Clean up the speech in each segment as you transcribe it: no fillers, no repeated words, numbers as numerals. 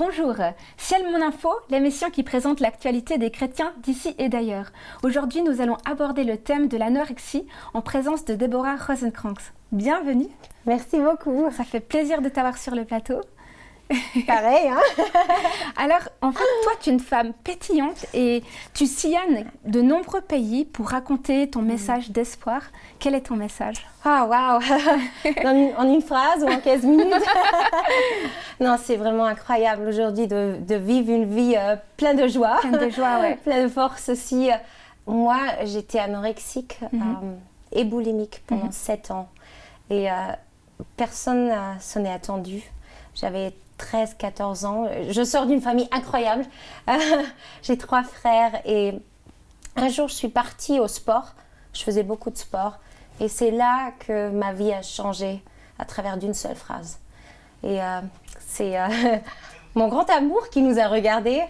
Bonjour, Ciel Mon Info, l'émission qui présente l'actualité des chrétiens d'ici et d'ailleurs. Aujourd'hui, nous allons aborder le thème de l'anorexie en présence de Deborah Rosenkranz. Bienvenue. Merci beaucoup. Ça fait plaisir de t'avoir sur le plateau. Pareil, hein. Alors, en fait, toi, tu es une femme pétillante et tu sillonnes de nombreux pays pour raconter ton message d'espoir. Quel est ton message? Ah, waouh. En une phrase ou en 15 minutes? Non, c'est vraiment incroyable aujourd'hui de vivre une vie pleine de joie. Pleine de joie, ouais. Pleine de force aussi. Moi, j'étais anorexique et boulimique pendant 7 ans. Et personne ne s'en est attendu. J'avais 13-14 ans. Je sors d'une famille incroyable. J'ai 3 frères et un jour, je suis partie au sport. Je faisais beaucoup de sport et c'est là que ma vie a changé à travers d'une seule phrase. Et c'est mon grand amour qui nous a regardés.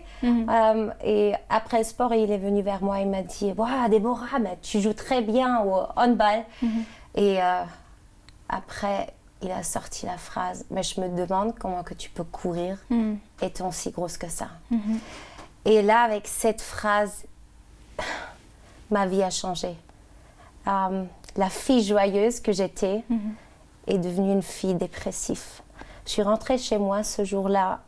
Et après le sport, il est venu vers moi et il m'a dit « Waouh, Déborah, tu joues très bien au handball. » Et après, il a sorti la phrase « Mais je me demande comment que tu peux courir étant aussi grosse que ça. » Et là, avec cette phrase, ma vie a changé. La fille joyeuse que j'étais est devenue une fille dépressive. Je suis rentrée chez moi ce jour-là.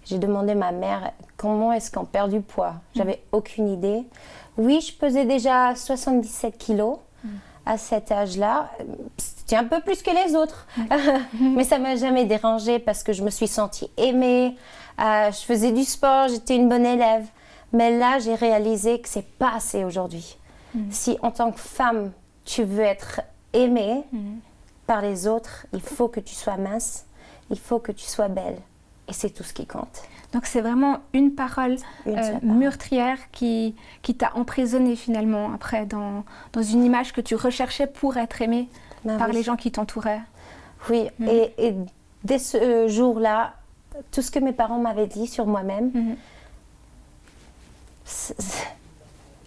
J'ai demandé à ma mère comment est-ce qu'on perd du poids. J'avais aucune idée. Oui, je pesais déjà 77 kilos. À cet âge-là, c'était un peu plus que les autres. Mais ça ne m'a jamais dérangée parce que je me suis sentie aimée. Je faisais du sport, j'étais une bonne élève. Mais là, j'ai réalisé que ce n'est pas assez aujourd'hui. Si en tant que femme, tu veux être aimée par les autres, il faut que tu sois mince, il faut que tu sois belle. Et c'est tout ce qui compte. Donc c'est vraiment une parole meurtrière qui t'a emprisonnée finalement après dans une image que tu recherchais pour être aimée par les gens qui t'entouraient. Oui, et dès ce jour-là, tout ce que mes parents m'avaient dit sur moi-même,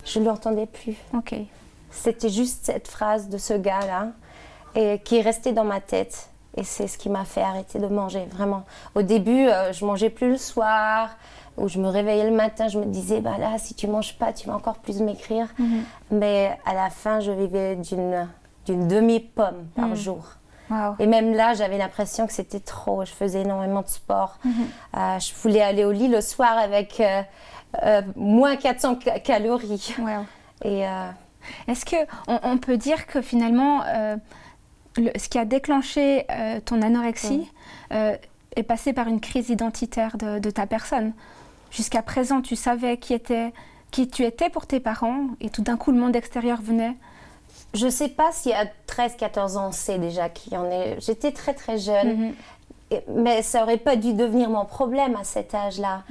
je ne l'entendais plus. Okay. C'était juste cette phrase de ce gars-là et qui est restée dans ma tête. Et c'est ce qui m'a fait arrêter de manger, vraiment. Au début, je ne mangeais plus le soir, ou je me réveillais le matin, je me disais, bah là, si tu ne manges pas, tu vas encore plus maigrir. Mais à la fin, je vivais d'une demi-pomme par jour. Wow. Et même là, j'avais l'impression que c'était trop. Je faisais énormément de sport. Je voulais aller au lit le soir avec moins 400 calories. Wow. Et, est-ce qu'on peut dire que finalement... ce qui a déclenché ton anorexie est passé par une crise identitaire de ta personne. Jusqu'à présent, tu savais qui tu étais pour tes parents et tout d'un coup, le monde extérieur venait. Je ne sais pas si à 13-14 ans, on sait déjà qui en est. J'étais très très jeune, mais ça n'aurait pas dû devenir mon problème à cet âge-là.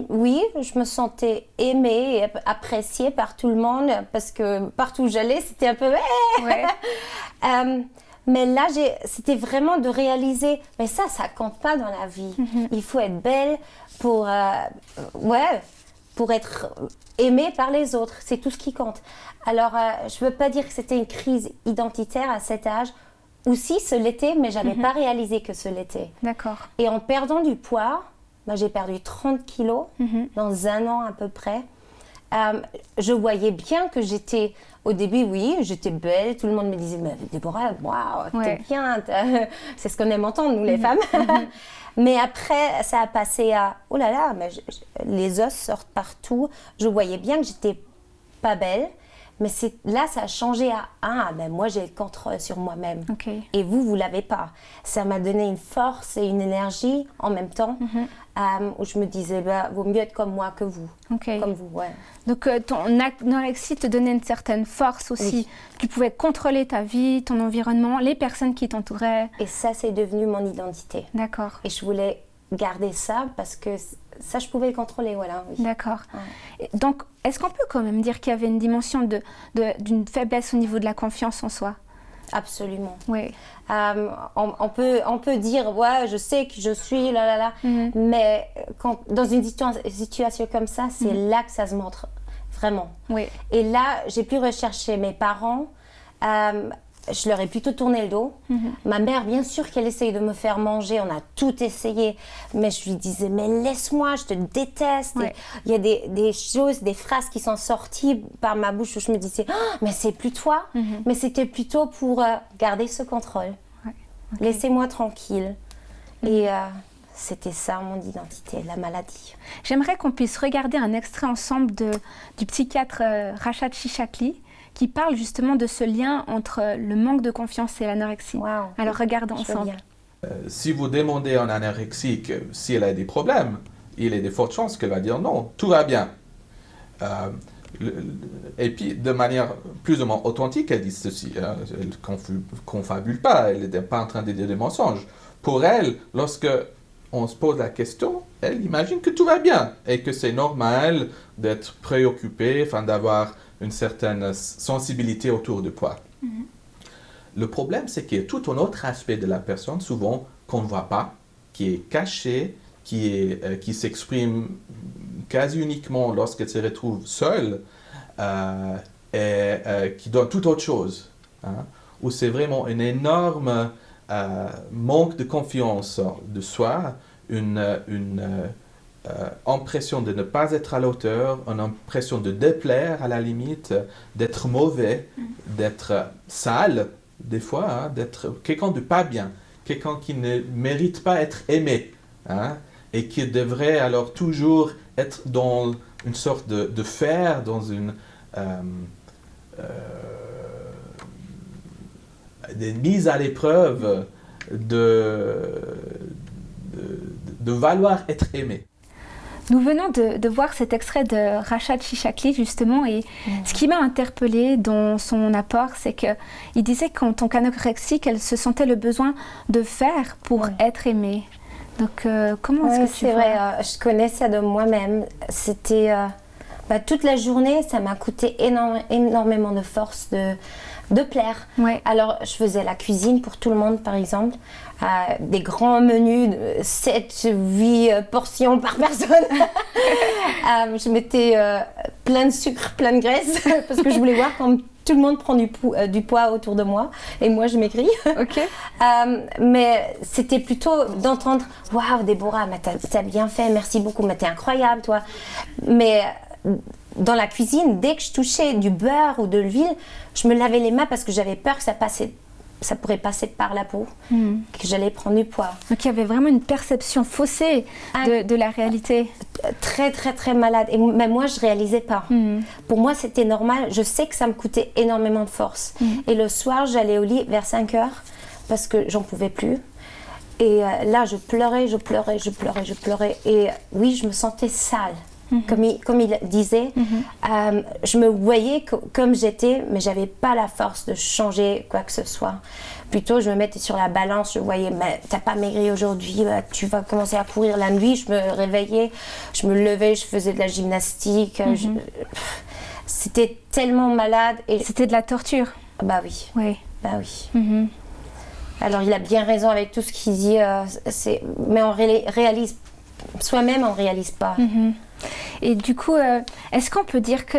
Oui, je me sentais aimée et appréciée par tout le monde parce que partout où j'allais, c'était un peu... Mais là, c'était vraiment de réaliser, mais ça compte pas dans la vie. Il faut être belle pour être aimée par les autres. C'est tout ce qui compte. Alors, je veux pas dire que c'était une crise identitaire à cet âge. Ou si, ce l'était, mais j'avais pas réalisé que ce l'était. D'accord. Et en perdant du poids, j'ai perdu 30 kilos dans 1 an à peu près. Je voyais bien que j'étais... Au début, oui, j'étais belle. Tout le monde me disait, mais Déborah, waouh, t'es bien. C'est ce qu'on aime entendre, nous, les femmes. Mais après, ça a passé à, oh là là, mais les os sortent partout. Je voyais bien que j'étais pas belle. Mais là, ça a changé à, moi, j'ai le contrôle sur moi-même. Okay. Et vous l'avez pas. Ça m'a donné une force et une énergie en même temps où je me disais, vaut mieux être comme moi que vous. Okay. Comme vous, ouais. Donc, ton anorexie te donnait une certaine force aussi. Oui. Tu pouvais contrôler ta vie, ton environnement, les personnes qui t'entouraient. Et ça, c'est devenu mon identité. D'accord. Et je voulais garder ça parce que ça, je pouvais le contrôler, voilà. Oui. D'accord. Ouais. Donc, est-ce qu'on peut quand même dire qu'il y avait une dimension d'une faiblesse au niveau de la confiance en soi? Absolument. Oui. On peut dire, ouais, je sais que je suis, mais dans une situation comme ça, c'est là que ça se montre, vraiment. Oui. Et là, j'ai pu rechercher mes parents. je leur ai plutôt tourné le dos. Ma mère, bien sûr qu'elle essaye de me faire manger, on a tout essayé, mais je lui disais, mais laisse-moi, je te déteste. Ouais. Il y a des choses, des phrases qui sont sorties par ma bouche où je me disais, oh, mais c'est plus toi, mais c'était plutôt pour garder ce contrôle. Ouais. Laissez-moi tranquille. Et c'était ça mon identité, la maladie. J'aimerais qu'on puisse regarder un extrait ensemble du psychiatre Rachad Chichakli qui parle justement de ce lien entre le manque de confiance et l'anorexie. Wow. Alors regardons Je veux ensemble. bien. Si vous demandez à un anorexique si elle a des problèmes, il y a de fortes chances qu'elle va dire non, tout va bien. Et puis, de manière plus ou moins authentique, elle dit ceci. Elle ne confabule pas, elle n'est pas en train de dire des mensonges. Pour elle, lorsque on se pose la question, elle imagine que tout va bien et que c'est normal d'être préoccupé, d'avoir une certaine sensibilité autour du poids. Le problème, c'est qu'il y a tout un autre aspect de la personne, souvent, qu'on ne voit pas, qui est caché, qui s'exprime quasi uniquement lorsqu'elle se retrouve seule, et qui donne tout autre chose, où c'est vraiment un énorme manque de confiance de soi, une impression de ne pas être à la hauteur, une impression de déplaire à la limite, d'être mauvais, d'être sale, des fois, d'être quelqu'un de pas bien, quelqu'un qui ne mérite pas être aimé, et qui devrait alors toujours être dans une sorte de faire, dans une des mises à l'épreuve de valoir être aimé. Nous venons de voir cet extrait de Rachad Chichakli justement et ce qui m'a interpellée dans son apport, c'est qu'il disait qu'en tant qu'anorexique, elle se sentait le besoin de faire pour être aimée. Donc comment est-ce que tu c'est vois? vrai, je connais ça de moi-même. C'était toute la journée, ça m'a coûté énormément de force de plaire. Ouais. Alors, je faisais la cuisine pour tout le monde, par exemple. Des grands menus de 7, 8 portions par personne. Je mettais plein de sucre, plein de graisse, parce que je voulais voir quand tout le monde prend du poids autour de moi. Et moi, je maigris. Ok. Mais c'était plutôt d'entendre « Waouh, Déborah, t'as bien fait, merci beaucoup, mais t'es incroyable, toi ». Mais dans la cuisine, dès que je touchais du beurre ou de l'huile, je me lavais les mains parce que j'avais peur que ça pourrait passer par la peau, que j'allais prendre du poids. Donc il y avait vraiment une perception faussée de la réalité. Très, très, très malade. Et même moi, je ne réalisais pas. Pour moi, c'était normal. Je sais que ça me coûtait énormément de force. Et le soir, j'allais au lit vers 5 heures parce que j'en pouvais plus. Et là, je pleurais. Et oui, je me sentais sale. Comme il disait, je me voyais comme j'étais, mais j'avais pas la force de changer quoi que ce soit. Plutôt, je me mettais sur la balance, je voyais, mais t'as pas maigri aujourd'hui, tu vas commencer à courir la nuit. Je me réveillais, je me levais, je faisais de la gymnastique. C'était tellement malade. Et C'était de la torture. Bah oui. Oui. Bah oui. Alors, il a bien raison avec tout ce qu'il dit, mais on réalise, soi-même, on réalise pas. Et du coup, est-ce qu'on peut dire que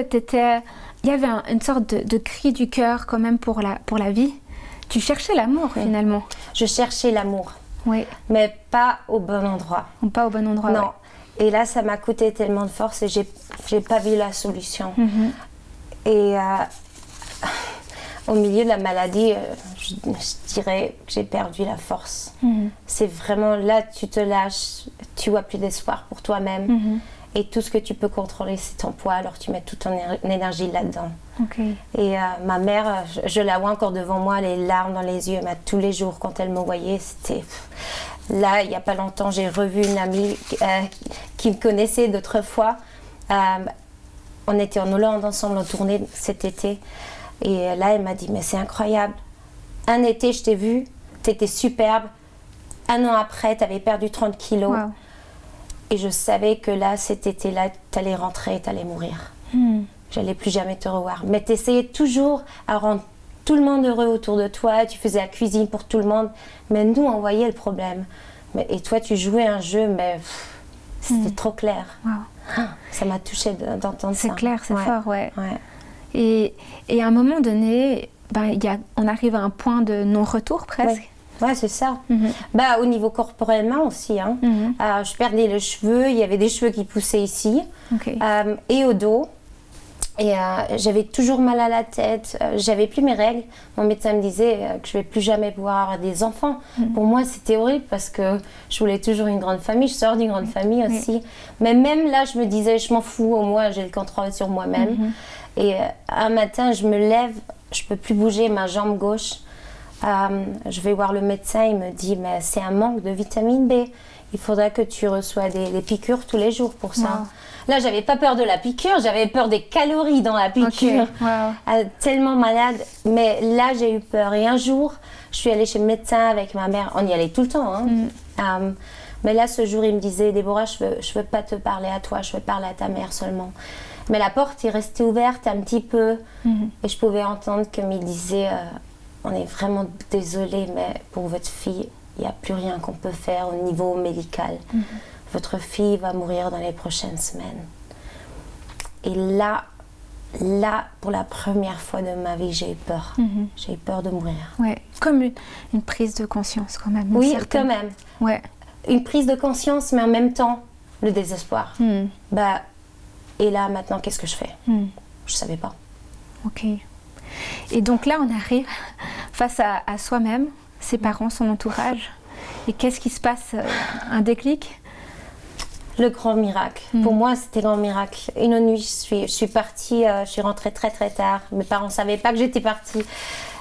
il y avait une sorte de cri du cœur quand même pour la vie? Tu cherchais l'amour finalement. Je cherchais l'amour, mais pas au bon endroit. Pas au bon endroit. Non. Ouais. Et là, ça m'a coûté tellement de force et j'ai pas vu la solution. Et au milieu de la maladie, je dirais que j'ai perdu la force. C'est vraiment là, tu te lâches, tu vois plus d'espoir pour toi-même. Et tout ce que tu peux contrôler, c'est ton poids, alors tu mets toute ton énergie là-dedans. Et ma mère, je la vois encore devant moi, les larmes dans les yeux, mais tous les jours quand elle me voyait, c'était... Là, il n'y a pas longtemps, j'ai revu une amie qui me connaissait d'autrefois. On était en Hollande ensemble, en tournée cet été. Et là, elle m'a dit, mais c'est incroyable. Un été, je t'ai vue, t'étais superbe. Un an après, t'avais perdu 30 kilos. Wow. Et je savais que là, cet été-là, t'allais rentrer et t'allais mourir. J'allais plus jamais te revoir. Mais t'essayais toujours à rendre tout le monde heureux autour de toi. Tu faisais la cuisine pour tout le monde. Mais nous, on voyait le problème. Et toi, tu jouais un jeu, mais c'était trop clair. Wow. Ça m'a touchée d'entendre ça. C'est clair, c'est fort, ouais. Et à un moment donné, on arrive à un point de non-retour presque. Ouais, c'est ça. Au niveau corporellement aussi. Hein. Je perdais les cheveux, il y avait des cheveux qui poussaient ici et au dos. Et j'avais toujours mal à la tête, j'avais plus mes règles. Mon médecin me disait que je ne vais plus jamais pouvoir avoir des enfants. Pour moi, c'était horrible parce que je voulais toujours une grande famille. Je sors d'une grande famille aussi. Mais même là, je me disais, je m'en fous, au moins j'ai le contrôle sur moi-même. Et un matin, je me lève, je ne peux plus bouger ma jambe gauche. Je vais voir le médecin, il me dit, mais c'est un manque de vitamine B. Il faudra que tu reçois des piqûres tous les jours pour ça. Wow. Là, j'avais pas peur de la piqûre, j'avais peur des calories dans la piqûre. Tellement malade. Mais là, j'ai eu peur. Et un jour, je suis allée chez le médecin avec ma mère. On y allait tout le temps. Hein. Mais là, ce jour, il me disait, Déborah, je veux pas te parler à toi, je veux parler à ta mère seulement. Mais la porte est restée ouverte un petit peu. Et je pouvais entendre comme il disait, on est vraiment désolé, mais pour votre fille, il n'y a plus rien qu'on peut faire au niveau médical. Votre fille va mourir dans les prochaines semaines. Et là, pour la première fois de ma vie, j'ai eu peur. J'ai eu peur de mourir. Ouais, comme une prise de conscience quand même. Oui, quand même. Ouais. Une prise de conscience, mais en même temps, le désespoir. Et là, maintenant, qu'est-ce que je fais? Je ne savais pas. Ok. Et donc là, on arrive face à soi-même, ses parents, son entourage. Et qu'est-ce qui se passe? Un déclic? Le grand miracle. Pour moi, c'était le grand miracle. Une nuit, je suis partie, je suis rentrée très très tard. Mes parents ne savaient pas que j'étais partie.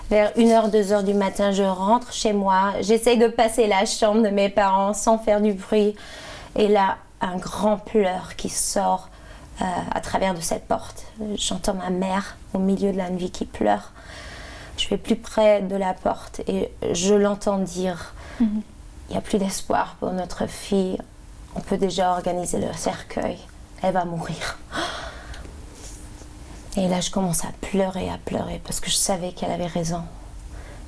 Vers 1h, 2h du matin, je rentre chez moi. J'essaye de passer la chambre de mes parents sans faire du bruit. Et là, un grand pleur qui sort à travers de cette porte. J'entends ma mère au milieu de la nuit qui pleure. Je vais plus près de la porte et je l'entends dire il n'y a plus d'espoir pour notre fille. On peut déjà organiser le cercueil. Elle va mourir. Et là, je commence à pleurer parce que je savais qu'elle avait raison.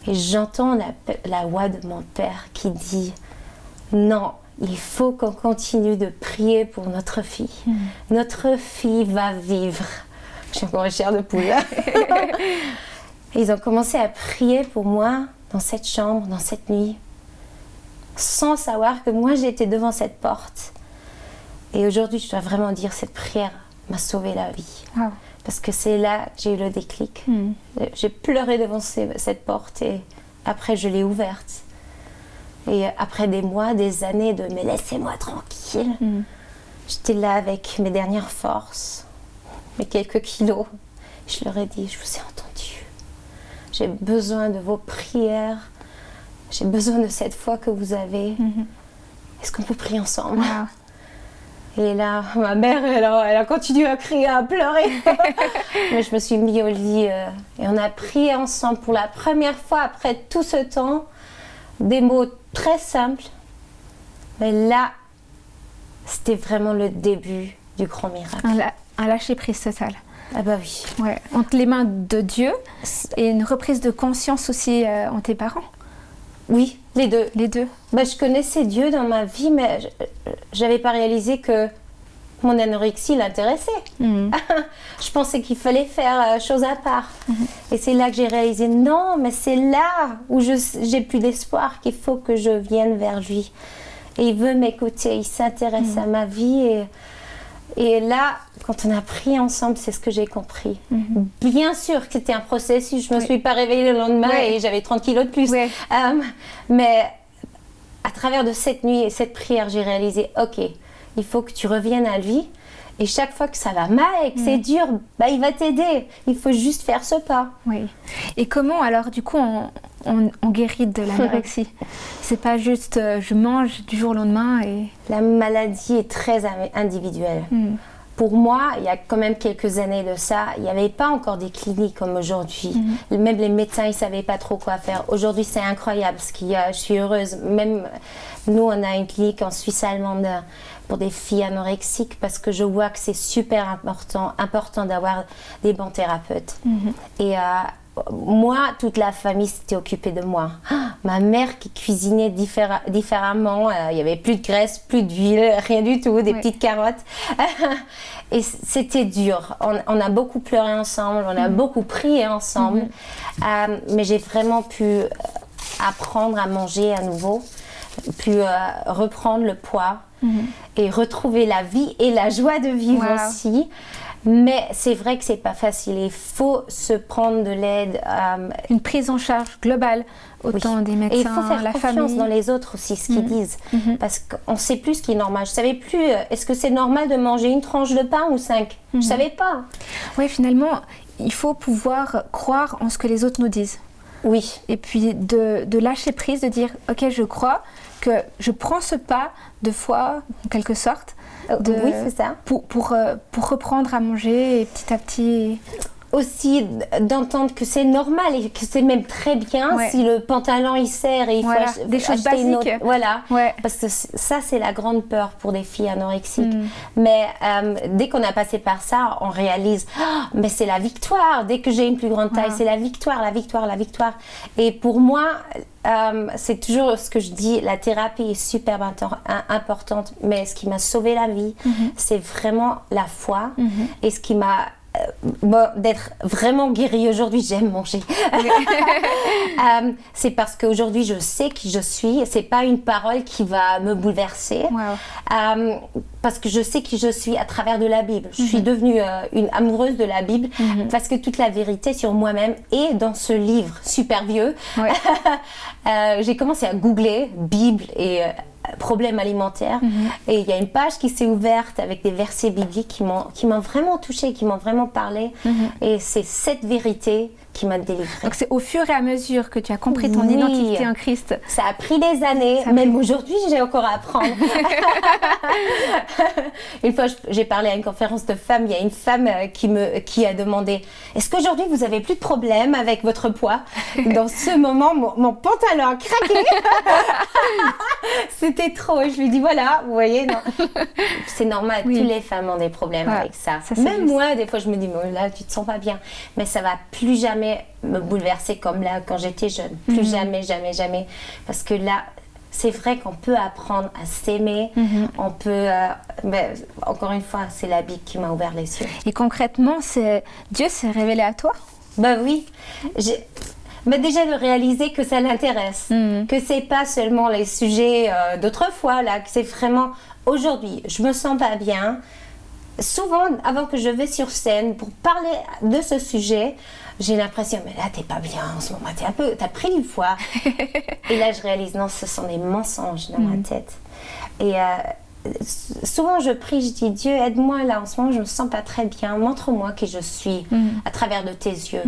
Et j'entends la voix de mon père qui dit non, il faut qu'on continue de prier pour notre fille. Notre fille va vivre. J'ai encore une chair de poule. Et ils ont commencé à prier pour moi dans cette chambre, dans cette nuit, sans savoir que moi j'étais devant cette porte. Et aujourd'hui, je dois vraiment dire, cette prière m'a sauvé la vie. Wow. Parce que c'est là que j'ai eu le déclic. J'ai pleuré devant cette porte et après je l'ai ouverte. Et après des mois, des années de « mais laissez-moi tranquille », j'étais là avec mes dernières forces, mes quelques kilos. Je leur ai dit « je vous ai entendu. J'ai besoin de vos prières. J'ai besoin de cette foi que vous avez. Est-ce qu'on peut prier ensemble ?» Et là, ma mère, elle a continué à crier, à pleurer. Mais je me suis mis au lit et on a prié ensemble pour la première fois après tout ce temps. Des mots très simples. Mais là, c'était vraiment le début du grand miracle. Un lâcher-prise total. Ah bah oui. Ouais. Entre les mains de Dieu et une reprise de conscience aussi en tes parents. Oui, les deux. Les deux. Bah, je connaissais Dieu dans ma vie, mais j'avais pas réalisé que mon anorexie l'intéressait. Je pensais qu'il fallait faire chose à part. Et c'est là que j'ai réalisé, non, mais c'est là où j'ai plus d'espoir qu'il faut que je vienne vers lui. Et il veut m'écouter, il s'intéresse à ma vie. Et là, quand on a prié ensemble, c'est ce que j'ai compris. Bien sûr que c'était un processus. Je ne me suis pas réveillée le lendemain et j'avais 30 kilos de plus. Mais à travers de cette nuit et cette prière, j'ai réalisé, ok, il faut que tu reviennes à lui. Et chaque fois que ça va mal et que c'est dur, bah, il va t'aider. Il faut juste faire ce pas. Oui. Et comment alors, du coup, on guérit de l'anorexie? C'est pas juste je mange du jour au lendemain et... La maladie est très individuelle. Pour moi, il y a quand même quelques années de ça, il n'y avait pas encore des cliniques comme aujourd'hui. Même les médecins, ils ne savaient pas trop quoi faire. Aujourd'hui, c'est incroyable. Je suis heureuse. Même nous, on a une clinique en Suisse allemande pour des filles anorexiques parce que je vois que c'est super important d'avoir des bons thérapeutes. Et moi, toute la famille s'était occupée de moi. Ma mère qui cuisinait différemment, il n'y avait plus de graisse, plus d'huile, rien du tout, des petites carottes. Et c'était dur. On a beaucoup pleuré ensemble, on a beaucoup prié ensemble. Mais j'ai vraiment pu apprendre à manger à nouveau, pu reprendre le poids et retrouver la vie et la joie de vivre aussi. Mais c'est vrai que c'est pas facile. Il faut se prendre de l'aide. Une prise en charge globale, autant des médecins, et il faut faire la confiance famille. dans les autres aussi, ce qu'ils disent. Parce qu'on sait plus ce qui est normal. Je savais plus, est-ce que c'est normal de manger une tranche de pain ou 5 Je savais pas. Oui, finalement, il faut pouvoir croire en ce que les autres nous disent. Oui. Et puis de lâcher prise, de dire, ok, je crois que je prends ce pas de foi, en quelque sorte. Oui, c'est ça. Pour reprendre à manger et petit à petit. Aussi d'entendre que c'est normal et que c'est même très bien si le pantalon il serre et il faut des choses acheter une autre. basiques. Voilà. Parce que ça, c'est la grande peur pour des filles anorexiques. Mais dès qu'on a passé par ça, on réalise, mais c'est la victoire. Dès que j'ai une plus grande taille, c'est la victoire, la victoire, la victoire. Et pour moi, c'est toujours ce que je dis, la thérapie est super importante. Mais ce qui m'a sauvé la vie, c'est vraiment la foi. Et ce qui m'a d'être vraiment guérie aujourd'hui, j'aime manger. C'est parce qu'aujourd'hui je sais qui je suis, c'est pas une parole qui va me bouleverser. Parce que je sais qui je suis à travers de la Bible. Je suis devenue une amoureuse de la Bible parce que toute la vérité sur moi-même est dans ce livre super vieux. J'ai commencé à googler Bible et problèmes alimentaires et il y a une page qui s'est ouverte avec des versets bibliques qui m'ont vraiment touchée, qui m'ont vraiment parlé et c'est cette vérité qui m'a délivrée. Donc c'est au fur et à mesure que tu as compris ton identité en Christ. Ça a pris des années, même aujourd'hui j'ai encore à apprendre. Une fois j'ai parlé à une conférence de femmes, il y a une femme qui a demandé « Est-ce qu'aujourd'hui vous avez plus de problème avec votre poids ?» Dans ce moment, mon pantalon a craqué. C'était trop. Et je lui dis voilà, vous voyez, non. C'est normal, toutes les femmes ont des problèmes avec ça. Même moi, des fois je me dis mais là tu te sens pas bien. Mais ça va plus jamais me bouleverser comme là quand j'étais jeune. Plus jamais, jamais, jamais. Parce que là, c'est vrai qu'on peut apprendre à s'aimer. On peut, encore une fois, c'est la Bible qui m'a ouvert les yeux. Et concrètement, Dieu s'est révélé à toi? Bah oui. Mais déjà de réaliser que ça l'intéresse, que c'est pas seulement les sujets d'autrefois là, que c'est vraiment aujourd'hui. Je me sens pas bien. Souvent, avant que je vais sur scène pour parler de ce sujet, j'ai l'impression, mais là, t'es pas bien en ce moment, t'as pris du poids. Et là, je réalise, non, ce sont des mensonges dans ma tête. Et souvent, je prie, je dis, Dieu, aide-moi là, en ce moment, je me sens pas très bien, montre-moi qui je suis à travers de tes yeux.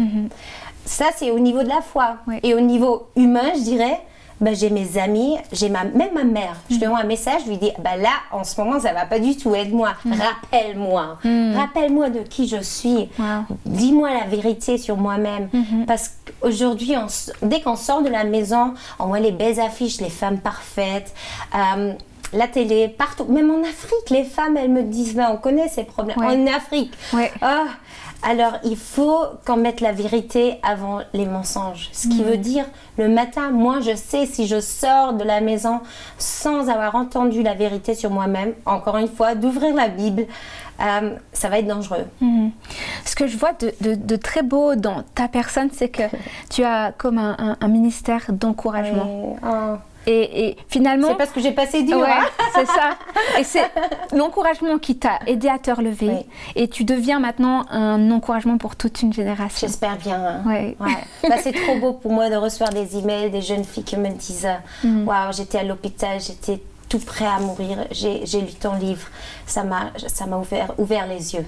Ça, c'est au niveau de la foi. Et au niveau humain, je dirais, j'ai mes amis, même ma mère. Je lui envoie un message, je lui dis, là, en ce moment, ça va pas du tout, aide-moi, rappelle-moi. Rappelle-moi de qui je suis. Dis-moi la vérité sur moi-même. Parce qu'aujourd'hui, dès qu'on sort de la maison, on voit les belles affiches, les femmes parfaites, la télé, partout. Même en Afrique, les femmes, elles me disent, on connaît ces problèmes. En Afrique. Alors, il faut qu'on mette la vérité avant les mensonges. Ce qui veut dire, le matin, moi, je sais si je sors de la maison sans avoir entendu la vérité sur moi-même, encore une fois, d'ouvrir la Bible, ça va être dangereux. Ce que je vois de très beau dans ta personne, c'est que tu as comme un ministère d'encouragement. Et finalement... C'est parce que j'ai passé dur. C'est ça. Et c'est l'encouragement qui t'a aidé à te relever. Et tu deviens maintenant un encouragement pour toute une génération. J'espère bien. C'est trop beau pour moi de recevoir des emails, des jeunes filles qui me disent « Waouh, j'étais à l'hôpital, j'étais tout prêt à mourir, j'ai lu ton livre, ça m'a ouvert les yeux.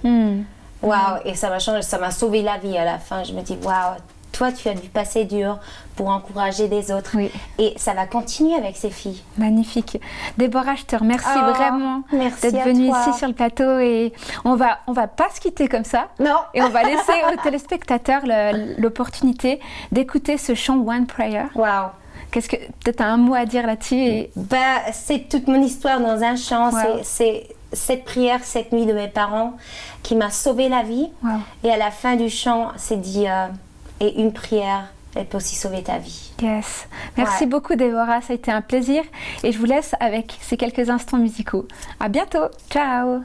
Waouh, et ça m'a changé, ça m'a sauvé la vie à la fin. Je me dis « Waouh, toi, tu as dû passer dur pour encourager des autres. Et ça va continuer avec ces filles. » Magnifique. Déborah, je te remercie vraiment d'être venue ici sur le plateau. Et on va pas se quitter comme ça. Non. Et on va laisser aux téléspectateurs l'opportunité d'écouter ce chant One Prayer. Waouh. Qu'est-ce que peut-être un mot à dire là-dessus? C'est toute mon histoire dans un chant. C'est cette prière, cette nuit de mes parents qui m'a sauvé la vie. Et à la fin du chant, c'est dit... et une prière, elle peut aussi sauver ta vie. Yes. Merci beaucoup Déborah, ça a été un plaisir et je vous laisse avec ces quelques instants musicaux. À bientôt. Ciao.